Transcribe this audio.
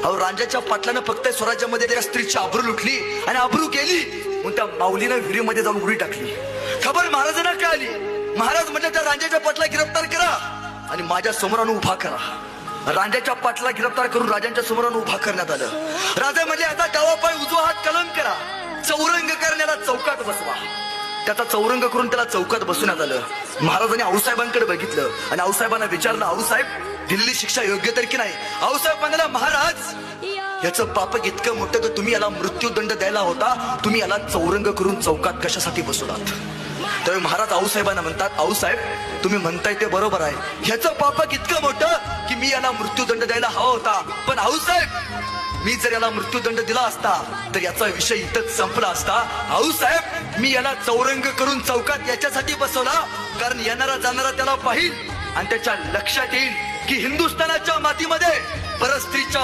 अहो रांजाच्या पाटलानं फक्त स्वराज्यामध्ये त्या स्त्रीची आबरू लुटली आणि आबरू गेली म्हणून त्या माऊलीनं विहिरीमध्ये जाऊन उडी टाकली. खबर महाराजांना कळाली. महाराज म्हणजे त्या रांजाच्या पाटला गिरफ्तार करा आणि माझ्या समोर आणून उभा करा. रांजाच्या पाटला गिरफ्तार करून राजांच्या समोर आणून उभा करण्यात आलं. राजा म्हणजे आता डावा पाय उजवा हात कलम करा, चौरंग करण्याला चौकात बसवा. त्याचा चौरंग करून त्याला चौकात बसवण्यात आलं. महाराजांनी आऊसाहेबांकडे बघितलं आणि आऊसाहेबांना विचारलं, आऊसाहेब दिलेली शिक्षा योग्य तर की नाही? आऊसाहेब म्हणाला, महाराज याचं पाप इतकं मोठं की तुम्ही याला मृत्यूदंड द्यायला होता, तुम्ही याला चौरंग करून चौकात कशासाठी बसवलात? तर महाराज आऊसाहेबांना म्हणतात, आऊसाहेब तुम्ही म्हणताय ते बरोबर आहे, ह्याचं पाप इतकं मोठं की मी याला मृत्यूदंड द्यायला हवा होता, पण आऊसाहेब मी जर याला मृत्यूदंड दिला असता तर याचा विषय इथंच संपला असता. आऊसाहेब मी याला चौरंग करून चौकात याच्यासाठी बसवला कारण येणारा जाणारा त्याला पाहिल आणि त्याच्या लक्षात येईल की हिंदुस्थानाच्या मातीमध्ये परस्त्रीच्या